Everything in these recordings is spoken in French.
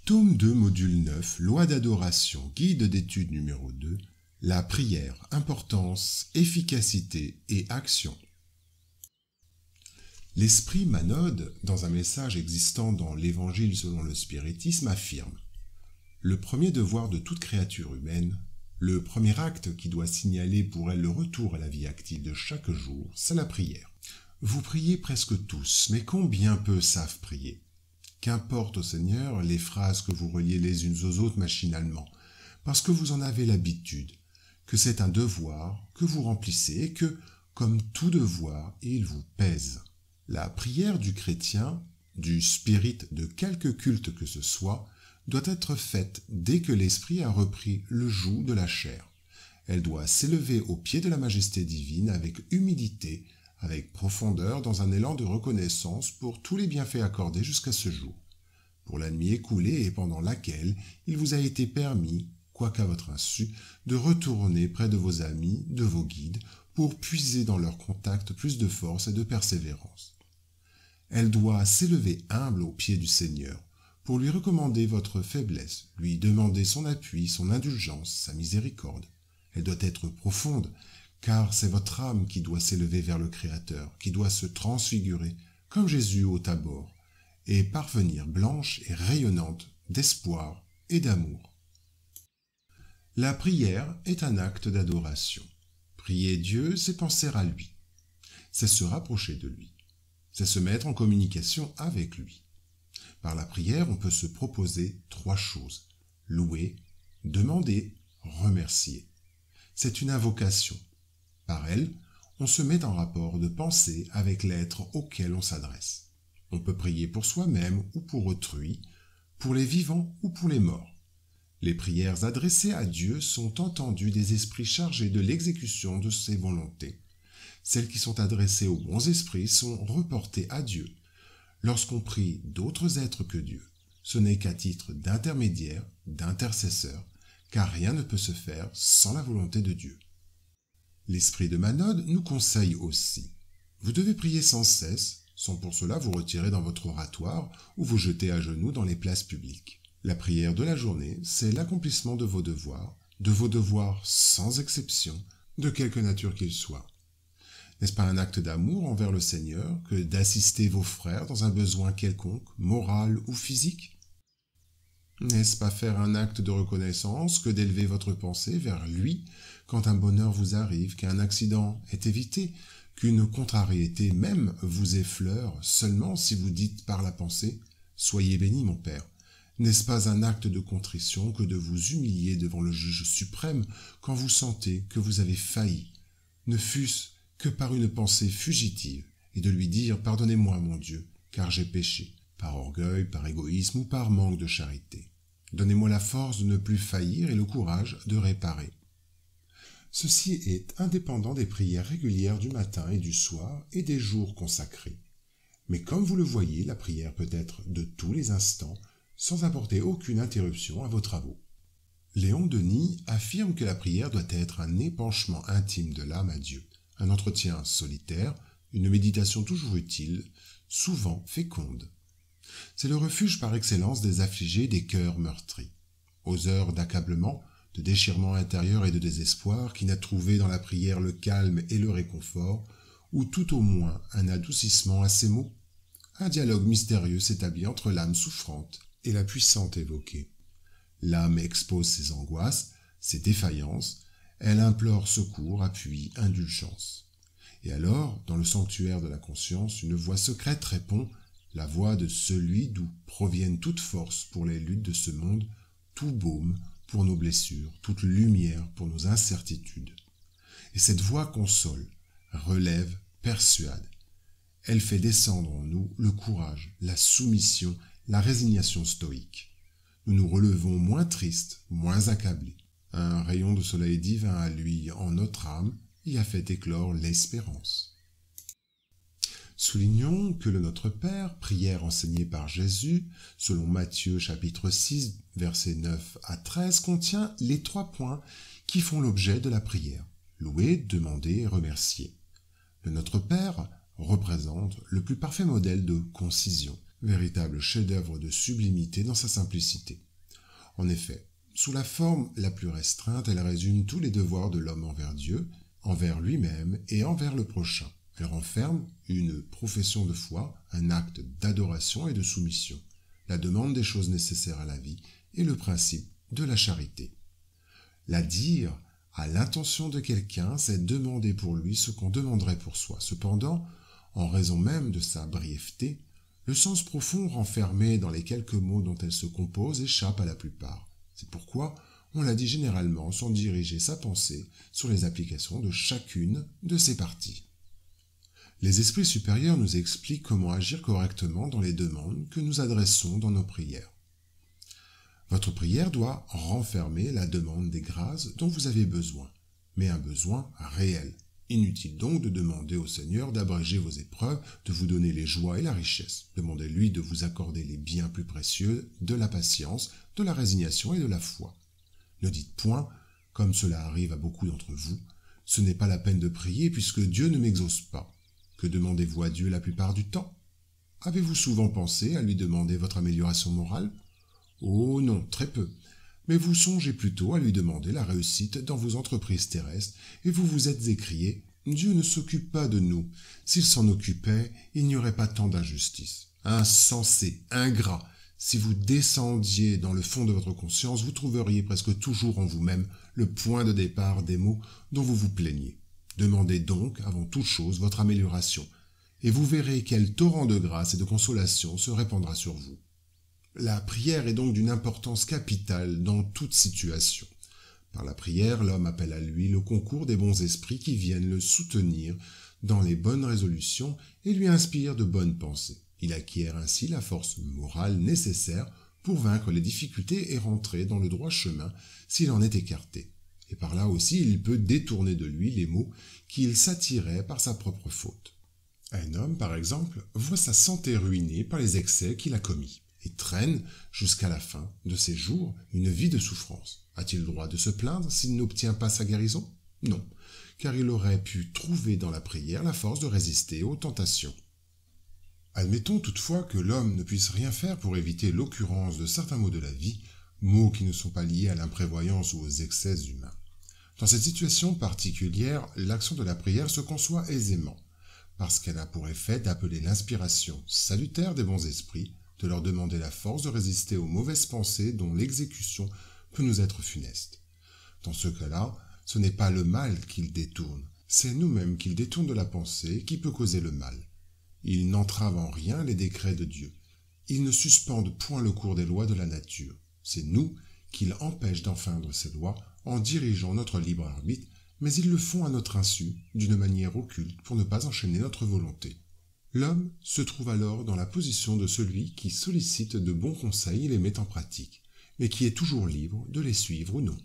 Tome 2, module 9, Loi d'adoration, guide d'étude numéro 2, la prière, importance, efficacité et action. L'esprit Manod, dans un message existant dans l'Évangile selon le spiritisme, affirme « Le premier devoir de toute créature humaine, le premier acte qui doit signaler pour elle le retour à la vie active de chaque jour, c'est la prière. Vous priez presque tous, mais combien peu savent prier ? Qu'importe au Seigneur les phrases que vous reliez les unes aux autres machinalement, parce que vous en avez l'habitude, que c'est un devoir que vous remplissez et que, comme tout devoir, il vous pèse. La prière du chrétien, du spirit de quelque culte que ce soit, doit être faite dès que l'esprit a repris le joug de la chair. Elle doit s'élever au pied de la majesté divine avec humilité, avec profondeur, dans un élan de reconnaissance pour tous les bienfaits accordés jusqu'à ce jour, pour la nuit écoulée et pendant laquelle il vous a été permis, quoiqu'à votre insu, de retourner près de vos amis, de vos guides, pour puiser dans leur contact plus de force et de persévérance. Elle doit s'élever humble au pied du Seigneur, pour lui recommander votre faiblesse, lui demander son appui, son indulgence, sa miséricorde. Elle doit être profonde, car c'est votre âme qui doit s'élever vers le Créateur, qui doit se transfigurer, comme Jésus au Tabor, et parvenir blanche et rayonnante d'espoir et d'amour. La prière est un acte d'adoration. Prier Dieu, c'est penser à lui. C'est se rapprocher de lui. C'est se mettre en communication avec lui. Par la prière, on peut se proposer 3 choses. Louer, demander, remercier. C'est une invocation. Par elle, on se met en rapport de pensée avec l'être auquel on s'adresse. On peut prier pour soi-même ou pour autrui, pour les vivants ou pour les morts. Les prières adressées à Dieu sont entendues des esprits chargés de l'exécution de ses volontés. Celles qui sont adressées aux bons esprits sont reportées à Dieu. Lorsqu'on prie d'autres êtres que Dieu, ce n'est qu'à titre d'intermédiaire, d'intercesseur, car rien ne peut se faire sans la volonté de Dieu. L'esprit de Manod nous conseille aussi. Vous devez prier sans cesse, sans pour cela vous retirer dans votre oratoire ou vous jeter à genoux dans les places publiques. La prière de la journée, c'est l'accomplissement de vos devoirs sans exception, de quelque nature qu'ils soient. N'est-ce pas un acte d'amour envers le Seigneur que d'assister vos frères dans un besoin quelconque, moral ou physique ? N'est-ce pas faire un acte de reconnaissance que d'élever votre pensée vers lui quand un bonheur vous arrive, qu'un accident est évité, qu'une contrariété même vous effleure seulement si vous dites par la pensée « Soyez béni, mon Père ». N'est-ce pas un acte de contrition que de vous humilier devant le juge suprême quand vous sentez que vous avez failli, ne fût-ce que par une pensée fugitive, et de lui dire « Pardonnez-moi, mon Dieu, car j'ai péché ». Par orgueil, par égoïsme ou par manque de charité. Donnez-moi la force de ne plus faillir et le courage de réparer. Ceci est indépendant des prières régulières du matin et du soir et des jours consacrés. Mais comme vous le voyez, la prière peut être de tous les instants, sans apporter aucune interruption à vos travaux. Léon Denis affirme que la prière doit être un épanchement intime de l'âme à Dieu, un entretien solitaire, une méditation toujours utile, souvent féconde. C'est le refuge par excellence des affligés des cœurs meurtris. Aux heures d'accablement, de déchirement intérieur et de désespoir, qui n'a trouvé dans la prière le calme et le réconfort, ou tout au moins un adoucissement à ses maux, un dialogue mystérieux s'établit entre l'âme souffrante et la puissante évoquée. L'âme expose ses angoisses, ses défaillances, elle implore secours, appui, indulgence. Et alors, dans le sanctuaire de la conscience, une voix secrète répond « La voix de celui d'où proviennent toute force pour les luttes de ce monde, tout baume pour nos blessures, toute lumière pour nos incertitudes. » Et cette voix console, relève, persuade. Elle fait descendre en nous le courage, la soumission, la résignation stoïque. Nous nous relevons moins tristes, moins accablés. Un rayon de soleil divin à lui en notre âme y a fait éclore l'espérance. Soulignons que le Notre Père, prière enseignée par Jésus, selon Matthieu chapitre 6, versets 9 à 13, contient les 3 points qui font l'objet de la prière. Louer, demander et remercier. Le Notre Père représente le plus parfait modèle de concision, véritable chef-d'œuvre de sublimité dans sa simplicité. En effet, sous la forme la plus restreinte, elle résume tous les devoirs de l'homme envers Dieu, envers lui-même et envers le prochain. Elle renferme une profession de foi, un acte d'adoration et de soumission, la demande des choses nécessaires à la vie et le principe de la charité. La dire à l'intention de quelqu'un, c'est demander pour lui ce qu'on demanderait pour soi. Cependant, en raison même de sa brièveté, le sens profond renfermé dans les quelques mots dont elle se compose échappe à la plupart. C'est pourquoi on la dit généralement sans diriger sa pensée sur les applications de chacune de ses parties. Les esprits supérieurs nous expliquent comment agir correctement dans les demandes que nous adressons dans nos prières. Votre prière doit renfermer la demande des grâces dont vous avez besoin, mais un besoin réel. Inutile donc de demander au Seigneur d'abréger vos épreuves, de vous donner les joies et la richesse. Demandez-lui de vous accorder les biens plus précieux, de la patience, de la résignation et de la foi. Ne dites point, comme cela arrive à beaucoup d'entre vous, ce n'est pas la peine de prier puisque Dieu ne m'exauce pas. Que demandez-vous à Dieu la plupart du temps? Avez-vous souvent pensé à lui demander votre amélioration morale? Oh non, très peu. Mais vous songez plutôt à lui demander la réussite dans vos entreprises terrestres, et vous vous êtes écrié « Dieu ne s'occupe pas de nous. S'il s'en occupait, il n'y aurait pas tant d'injustice. » Insensé, ingrat, si vous descendiez dans le fond de votre conscience, vous trouveriez presque toujours en vous-même le point de départ des maux dont vous vous plaignez. Demandez donc, avant toute chose, votre amélioration, et vous verrez quel torrent de grâce et de consolation se répandra sur vous. La prière est donc d'une importance capitale dans toute situation. Par la prière, l'homme appelle à lui le concours des bons esprits qui viennent le soutenir dans les bonnes résolutions et lui inspirent de bonnes pensées. Il acquiert ainsi la force morale nécessaire pour vaincre les difficultés et rentrer dans le droit chemin s'il en est écarté. Et par là aussi, il peut détourner de lui les maux qu'il s'attirait par sa propre faute. Un homme, par exemple, voit sa santé ruinée par les excès qu'il a commis et traîne jusqu'à la fin de ses jours une vie de souffrance. A-t-il le droit de se plaindre s'il n'obtient pas sa guérison? Non, car il aurait pu trouver dans la prière la force de résister aux tentations. Admettons toutefois que l'homme ne puisse rien faire pour éviter l'occurrence de certains maux de la vie, maux qui ne sont pas liés à l'imprévoyance ou aux excès humains. Dans cette situation particulière, l'action de la prière se conçoit aisément, parce qu'elle a pour effet d'appeler l'inspiration salutaire des bons esprits, de leur demander la force de résister aux mauvaises pensées dont l'exécution peut nous être funeste. Dans ce cas-là, ce n'est pas le mal qu'ils détournent, c'est nous-mêmes qu'ils détournent de la pensée qui peut causer le mal. Ils n'entravent en rien les décrets de Dieu. Ils ne suspendent point le cours des lois de la nature. C'est nous qu'ils empêchent d'enfreindre ces lois en dirigeant notre libre arbitre, mais ils le font à notre insu, d'une manière occulte, pour ne pas enchaîner notre volonté. L'homme se trouve alors dans la position de celui qui sollicite de bons conseils et les met en pratique, mais qui est toujours libre de les suivre ou non.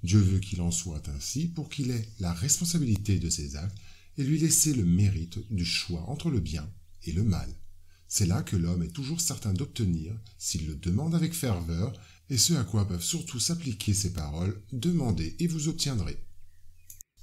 Dieu veut qu'il en soit ainsi pour qu'il ait la responsabilité de ses actes et lui laisser le mérite du choix entre le bien et le mal. C'est là que l'homme est toujours certain d'obtenir, s'il le demande avec ferveur, et ce à quoi peuvent surtout s'appliquer ces paroles, demandez et vous obtiendrez.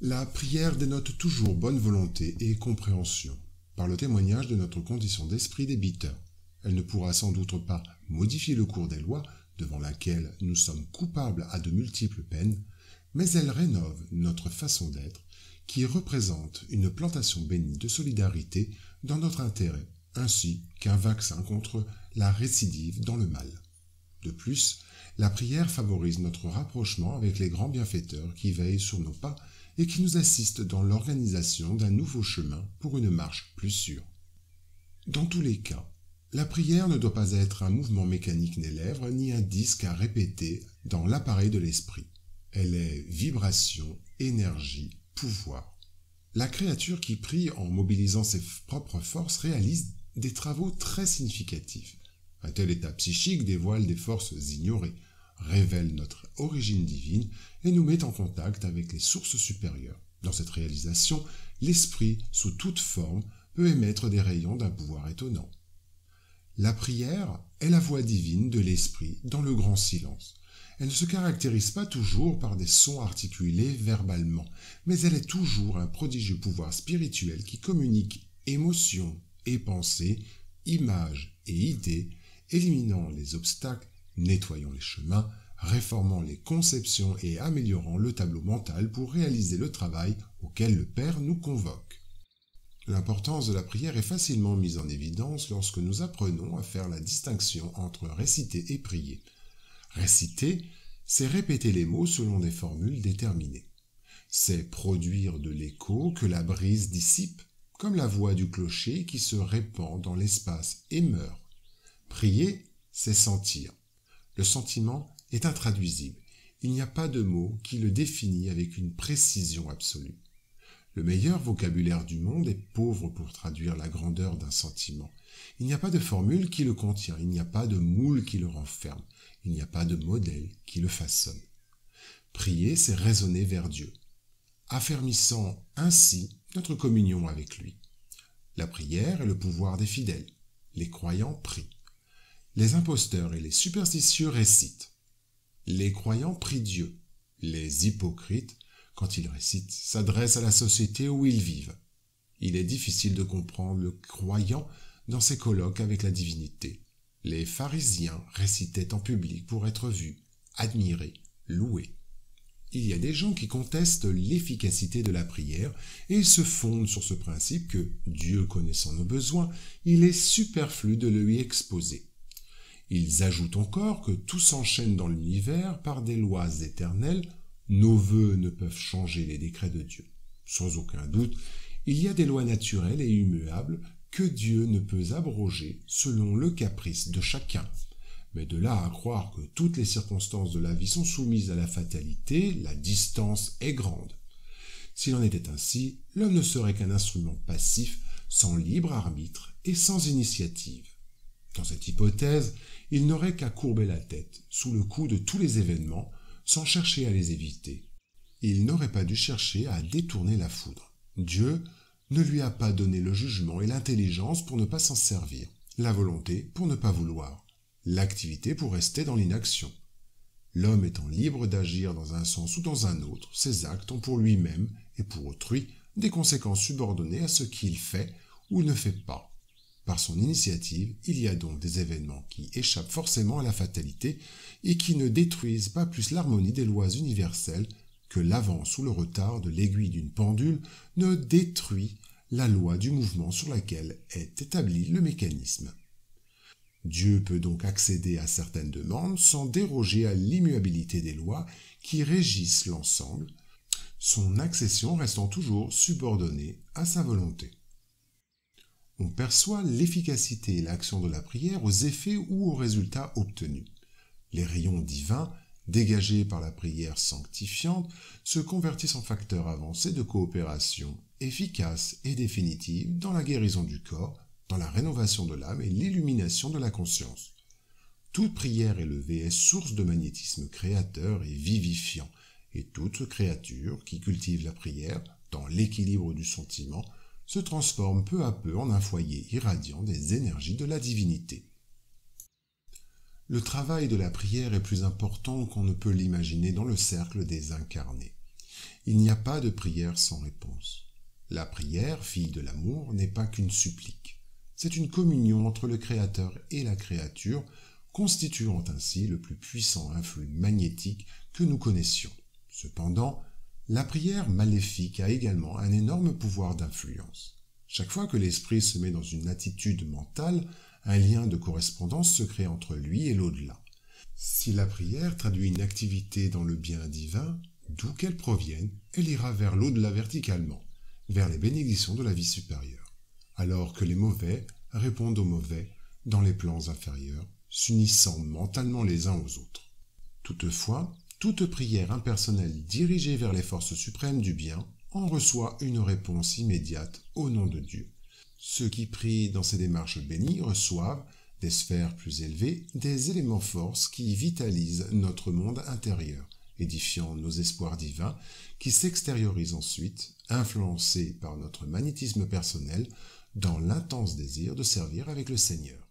La prière dénote toujours bonne volonté et compréhension, par le témoignage de notre condition d'esprit débiteur. Elle ne pourra sans doute pas modifier le cours des lois, devant laquelle nous sommes coupables à de multiples peines, mais elle rénove notre façon d'être, qui représente une plantation bénie de solidarité dans notre intérêt, ainsi qu'un vaccin contre la récidive dans le mal. De plus, la prière favorise notre rapprochement avec les grands bienfaiteurs qui veillent sur nos pas et qui nous assistent dans l'organisation d'un nouveau chemin pour une marche plus sûre. Dans tous les cas, la prière ne doit pas être un mouvement mécanique des lèvres ni un disque à répéter dans l'appareil de l'esprit. Elle est vibration, énergie, pouvoir. La créature qui prie en mobilisant ses propres forces réalise des travaux très significatifs. Un tel état psychique dévoile des forces ignorées, révèle notre origine divine et nous met en contact avec les sources supérieures. Dans cette réalisation, l'esprit, sous toute forme, peut émettre des rayons d'un pouvoir étonnant. La prière est la voix divine de l'esprit dans le grand silence. Elle ne se caractérise pas toujours par des sons articulés verbalement, mais elle est toujours un prodigieux pouvoir spirituel qui communique émotions et pensées images et idées, éliminant les obstacles, nettoyant les chemins, réformant les conceptions et améliorant le tableau mental pour réaliser le travail auquel le Père nous convoque. L'importance de la prière est facilement mise en évidence lorsque nous apprenons à faire la distinction entre réciter et prier. Réciter, c'est répéter les mots selon des formules déterminées. C'est produire de l'écho que la brise dissipe, comme la voix du clocher qui se répand dans l'espace et meurt. Prier, c'est sentir. Le sentiment est intraduisible. Il n'y a pas de mot qui le définit avec une précision absolue. Le meilleur vocabulaire du monde est pauvre pour traduire la grandeur d'un sentiment. Il n'y a pas de formule qui le contient, il n'y a pas de moule qui le renferme, il n'y a pas de modèle qui le façonne. Prier, c'est raisonner vers Dieu, affermissant ainsi notre communion avec lui. La prière est le pouvoir des fidèles. Les croyants prient. Les imposteurs et les superstitieux récitent. Les croyants prient Dieu. Les hypocrites, quand ils récitent, s'adressent à la société où ils vivent. Il est difficile de comprendre le croyant dans ses colloques avec la divinité. Les pharisiens récitaient en public pour être vus, admirés, loués. Il y a des gens qui contestent l'efficacité de la prière et ils se fondent sur ce principe que, Dieu connaissant nos besoins, il est superflu de le lui exposer. Ils ajoutent encore que tout s'enchaîne dans l'univers par des lois éternelles. Nos vœux ne peuvent changer les décrets de Dieu. Sans aucun doute, il y a des lois naturelles et immuables que Dieu ne peut abroger selon le caprice de chacun. Mais de là à croire que toutes les circonstances de la vie sont soumises à la fatalité, la distance est grande. S'il en était ainsi, l'homme ne serait qu'un instrument passif, sans libre arbitre et sans initiative. Dans cette hypothèse, il n'aurait qu'à courber la tête sous le coup de tous les événements, sans chercher à les éviter. Il n'aurait pas dû chercher à détourner la foudre. Dieu ne lui a pas donné le jugement et l'intelligence pour ne pas s'en servir, la volonté pour ne pas vouloir, l'activité pour rester dans l'inaction. L'homme étant libre d'agir dans un sens ou dans un autre, ses actes ont pour lui-même et pour autrui des conséquences subordonnées à ce qu'il fait ou ne fait pas. Par son initiative, il y a donc des événements qui échappent forcément à la fatalité et qui ne détruisent pas plus l'harmonie des lois universelles que l'avance ou le retard de l'aiguille d'une pendule ne détruit la loi du mouvement sur laquelle est établi le mécanisme. Dieu peut donc accéder à certaines demandes sans déroger à l'immuabilité des lois qui régissent l'ensemble, son accession restant toujours subordonnée à sa volonté. On perçoit l'efficacité et l'action de la prière aux effets ou aux résultats obtenus. Les rayons divins, dégagés par la prière sanctifiante, se convertissent en facteurs avancés de coopération, efficaces et définitive dans la guérison du corps, dans la rénovation de l'âme et l'illumination de la conscience. Toute prière élevée est source de magnétisme créateur et vivifiant, et toute créature qui cultive la prière, dans l'équilibre du sentiment, se transforme peu à peu en un foyer irradiant des énergies de la divinité. Le travail de la prière est plus important qu'on ne peut l'imaginer dans le cercle des incarnés. Il n'y a pas de prière sans réponse. La prière, fille de l'amour, n'est pas qu'une supplique. C'est une communion entre le Créateur et la créature, constituant ainsi le plus puissant influx magnétique que nous connaissions. Cependant, la prière maléfique a également un énorme pouvoir d'influence. Chaque fois que l'esprit se met dans une attitude mentale, un lien de correspondance se crée entre lui et l'au-delà. Si la prière traduit une activité dans le bien divin, d'où qu'elle provienne, elle ira vers l'au-delà verticalement, vers les bénédictions de la vie supérieure, alors que les mauvais répondent aux mauvais dans les plans inférieurs, s'unissant mentalement les uns aux autres. Toutefois, toute prière impersonnelle dirigée vers les forces suprêmes du bien en reçoit une réponse immédiate au nom de Dieu. Ceux qui prient dans ces démarches bénies reçoivent, des sphères plus élevées, des éléments force qui vitalisent notre monde intérieur, édifiant nos espoirs divins, qui s'extériorisent ensuite, influencés par notre magnétisme personnel, dans l'intense désir de servir avec le Seigneur.